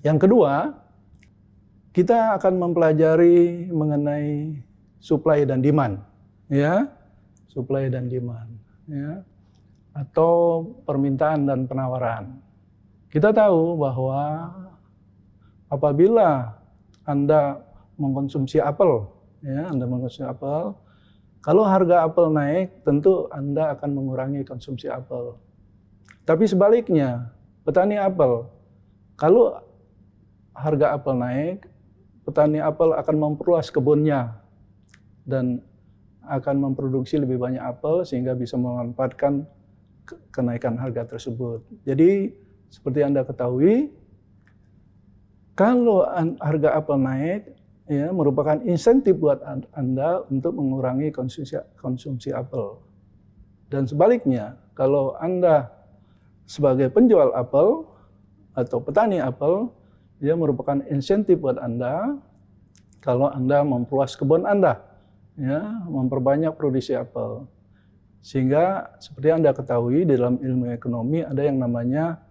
Yang kedua, kita akan mempelajari mengenai supply dan demand, ya, supply dan demand, ya, atau permintaan dan penawaran. Kita tahu bahwa apabila Anda mengkonsumsi apel, ya, Anda mengkonsumsi apel, kalau harga apel naik, tentu Anda akan mengurangi konsumsi apel. Tapi sebaliknya, petani apel, kalau harga apel naik, petani apel akan memperluas kebunnya dan akan memproduksi lebih banyak apel sehingga bisa memanfaatkan kenaikan harga tersebut. Jadi seperti Anda ketahui, kalau harga apel naik, ya, merupakan insentif buat Anda untuk mengurangi konsumsi apel. Dan sebaliknya, kalau Anda sebagai penjual apel atau petani apel, dia merupakan insentif buat Anda kalau Anda memperluas kebun Anda, ya, memperbanyak produksi apel. Sehingga seperti Anda ketahui di dalam ilmu ekonomi ada yang namanya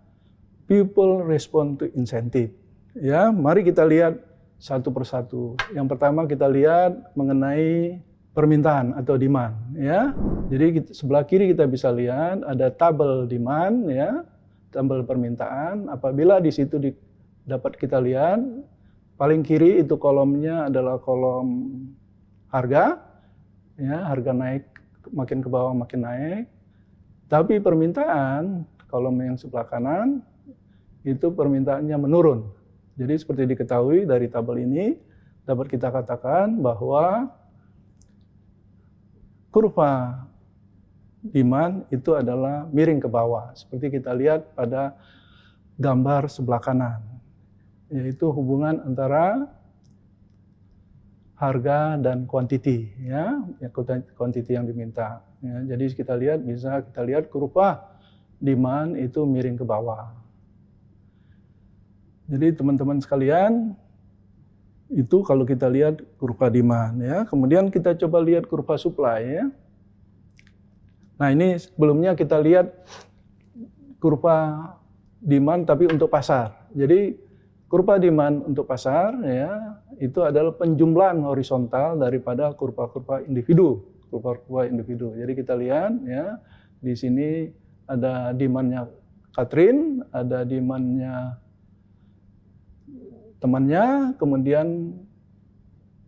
people respond to incentive. Ya, mari kita lihat satu persatu. Yang pertama kita lihat mengenai permintaan atau demand, ya. Jadi sebelah kiri kita bisa lihat ada tabel demand, ya, tabel permintaan. Apabila di situ dapat kita lihat paling kiri itu kolomnya adalah kolom harga, ya, harga naik makin ke bawah makin naik. Tapi permintaan kolom yang sebelah kanan itu permintaannya menurun. Jadi seperti diketahui dari tabel ini dapat kita katakan bahwa kurva demand itu adalah miring ke bawah. Seperti kita lihat pada gambar sebelah kanan, yaitu hubungan antara harga dan quantity, ya, quantity yang diminta. Ya, jadi kita lihat kurva demand itu miring ke bawah. Jadi teman-teman sekalian, itu kalau kita lihat kurva demand, ya. Kemudian kita coba lihat kurva supply, ya. Nah, ini sebelumnya kita lihat kurva demand tapi untuk pasar. Jadi kurva demand untuk pasar, ya, itu adalah penjumlahan horizontal daripada kurva-kurva individu, kurva-kurva individu. Jadi kita lihat, ya, di sini ada demand-nya Catherine, ada demand-nya temannya, kemudian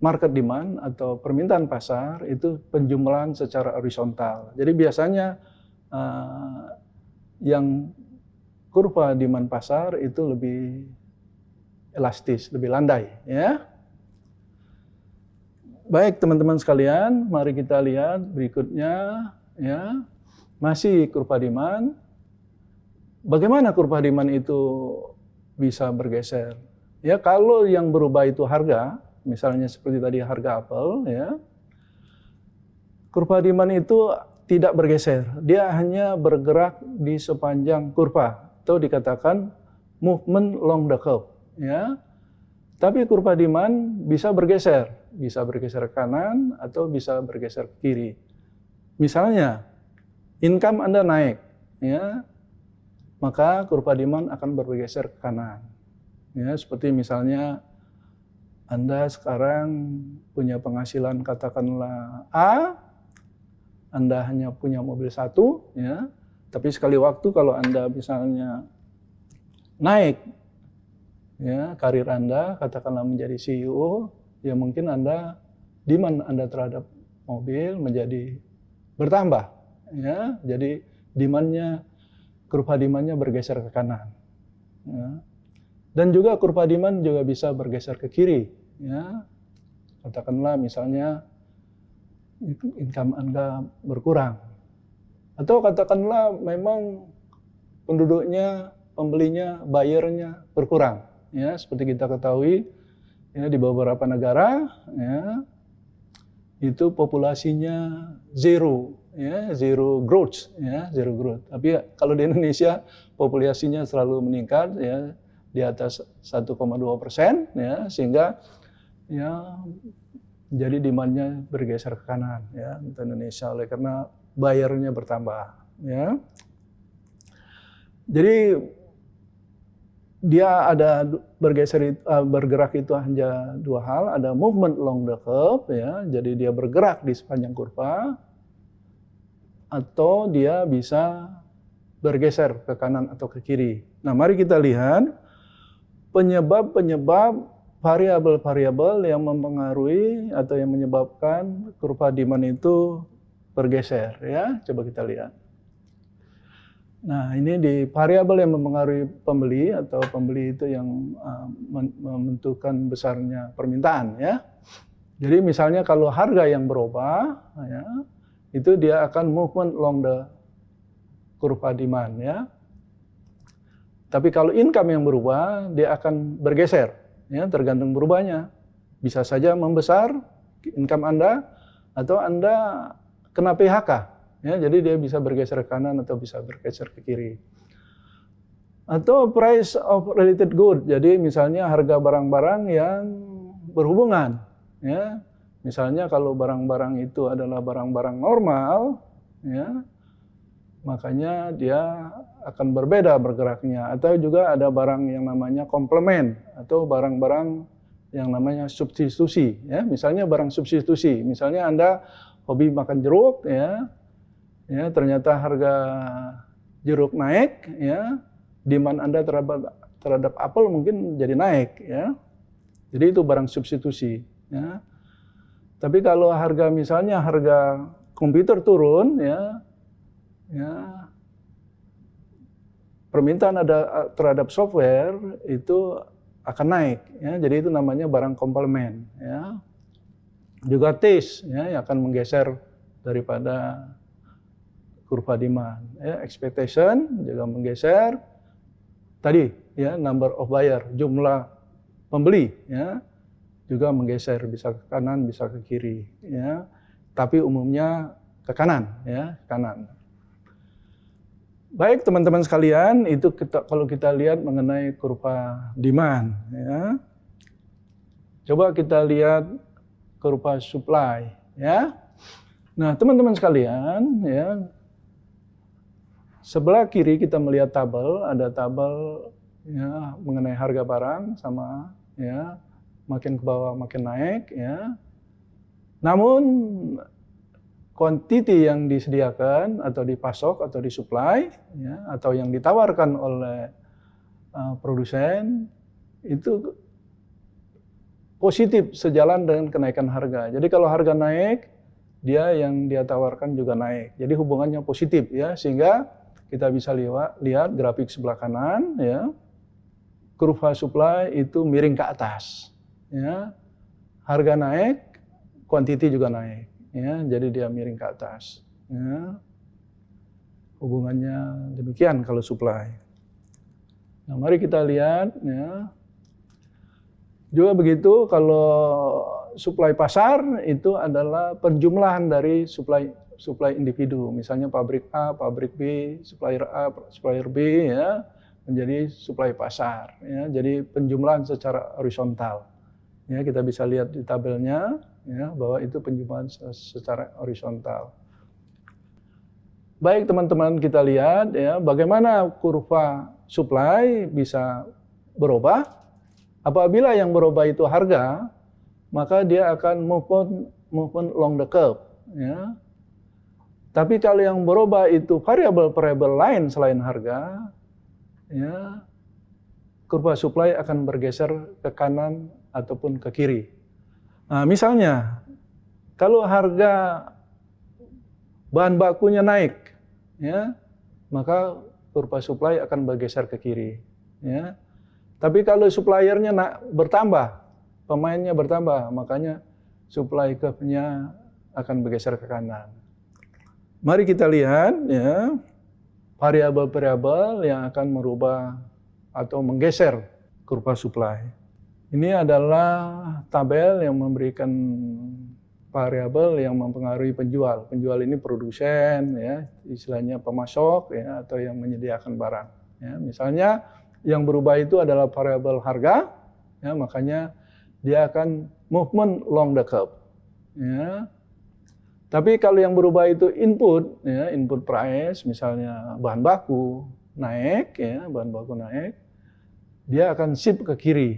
market demand atau permintaan pasar itu penjumlahan secara horizontal. Jadi biasanya yang kurva demand pasar itu lebih elastis, lebih landai, ya. Baik teman-teman sekalian, mari kita lihat berikutnya, ya. Masih kurva demand. Bagaimana kurva demand itu bisa bergeser? Ya, kalau yang berubah itu harga, misalnya seperti tadi harga apel, ya. Kurva demand itu tidak bergeser, dia hanya bergerak di sepanjang kurva atau dikatakan movement along the curve, ya. Tapi kurva demand bisa bergeser ke kanan atau bisa bergeser ke kiri. Misalnya income Anda naik, ya, maka kurva demand akan bergeser ke kanan. Ya, seperti misalnya Anda sekarang punya penghasilan katakanlah A, Anda hanya punya mobil satu, ya, tapi sekali waktu kalau Anda misalnya naik, ya, karir Anda katakanlah menjadi CEO, ya mungkin demand Anda terhadap mobil menjadi bertambah, ya, jadi kurva demand-nya bergeser ke kanan, ya. Dan juga kurva demand juga bisa bergeser ke kiri, ya. Katakanlah misalnya income Anda berkurang. Atau katakanlah memang penduduknya, pembelinya, buyernya berkurang, ya. Seperti kita ketahui, ya, di beberapa negara, ya, itu populasinya zero, ya, zero growth, ya, zero growth. Tapi ya, kalau di Indonesia populasinya selalu meningkat, ya, di atas 1,2%, ya, sehingga, ya, jadi demand-nya bergeser ke kanan, ya, untuk Indonesia oleh karena bayarnya bertambah, ya. Jadi dia ada bergerak itu hanya dua hal, ada movement along the curve, ya, jadi dia bergerak di sepanjang kurva, atau dia bisa bergeser ke kanan atau ke kiri. Nah, mari kita lihat penyebab-penyebab variabel-variabel yang mempengaruhi atau yang menyebabkan kurva demand itu bergeser, ya. Coba kita lihat. Nah, ini di variabel yang mempengaruhi pembeli, atau pembeli itu yang menentukan besarnya permintaan, ya. Jadi misalnya kalau harga yang berubah, ya, itu dia akan movement along the kurva demand, ya. Tapi kalau income yang berubah, dia akan bergeser, ya, tergantung berubahnya. Bisa saja membesar income Anda, atau Anda kena PHK. Ya, jadi dia bisa bergeser ke kanan atau bisa bergeser ke kiri. Atau price of related good. Jadi misalnya harga barang-barang yang berhubungan. Ya, misalnya kalau barang-barang itu adalah barang-barang normal, ya, makanya dia akan berbeda bergeraknya. Atau juga ada barang yang namanya komplement, atau barang-barang yang namanya substitusi. Ya, misalnya barang substitusi. Misalnya Anda hobi makan jeruk, ya. Ya, ternyata harga jeruk naik, ya, demand Anda terhadap apel mungkin jadi naik, ya. Jadi itu barang substitusi, ya. Tapi kalau misalnya harga komputer turun, ya, permintaan terhadap software itu akan naik, ya. Jadi itu namanya barang komplement, ya. Juga taste, ya, yang akan menggeser daripada kurva demand, ya, expectation juga menggeser. Tadi, ya, number of buyer, jumlah pembeli, ya, juga menggeser, bisa ke kanan, bisa ke kiri, ya. Tapi umumnya ke kanan, ya, kanan. Baik teman-teman sekalian, itu kalau kita lihat mengenai kurva demand, ya. Coba kita lihat kurva supply, ya. Nah, teman-teman sekalian, ya, sebelah kiri kita melihat tabel, ada tabel, ya, mengenai harga barang sama, ya, makin ke bawah makin naik, ya. Namun quantity yang disediakan atau dipasok atau disuplai, ya, atau yang ditawarkan oleh produsen itu positif sejalan dengan kenaikan harga. Jadi kalau harga naik, dia yang dia tawarkan juga naik. Jadi hubungannya positif, ya, sehingga kita bisa lihat grafik sebelah kanan, ya, kurva supply itu miring ke atas, ya. Harga naik, quantity juga naik, ya. Jadi dia miring ke atas, ya. Hubungannya demikian kalau supply. Nah, mari kita lihat, ya. Juga begitu kalau supply pasar itu adalah penjumlahan dari supply individu, misalnya pabrik A, pabrik B, supplier A, supplier B, ya, menjadi supply pasar, ya. Jadi penjumlahan secara horizontal, ya, kita bisa lihat di tabelnya, ya, bahwa itu penjumlahan secara horizontal. Baik teman-teman, kita lihat, ya, bagaimana kurva supply bisa berubah. Apabila yang berubah itu harga, maka dia akan movement along the curve, ya. Tapi kalau yang berubah itu variabel-variabel lain selain harga, ya, kurva supply akan bergeser ke kanan ataupun ke kiri. Nah, misalnya, kalau harga bahan bakunya naik, ya, maka kurva supply akan bergeser ke kiri, ya. Tapi kalau suppliernya bertambah, pemainnya bertambah, makanya supply curve-nya akan bergeser ke kanan. Mari kita lihat, ya, variabel-variabel yang akan merubah atau menggeser kurva supply. Ini adalah tabel yang memberikan variabel yang mempengaruhi penjual. Penjual ini produsen, ya, istilahnya pemasok, ya, atau yang menyediakan barang. Ya, misalnya yang berubah itu adalah variabel harga, ya, makanya dia akan movement along the curve, ya. Tapi kalau yang berubah itu input, ya, input price, misalnya bahan baku naik, ya, bahan baku naik, dia akan shift ke kiri.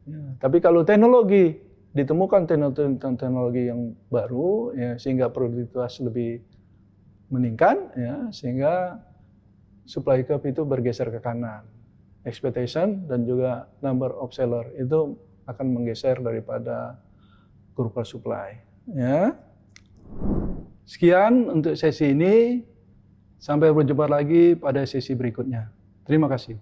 Ya, tapi kalau teknologi ditemukan teknologi yang baru, ya, sehingga produktivitas lebih meningkat, ya, sehingga supply curve itu bergeser ke kanan. Expectation dan juga number of seller itu akan menggeser daripada kurva supply. Ya. Sekian untuk sesi ini. Sampai berjumpa lagi pada sesi berikutnya. Terima kasih.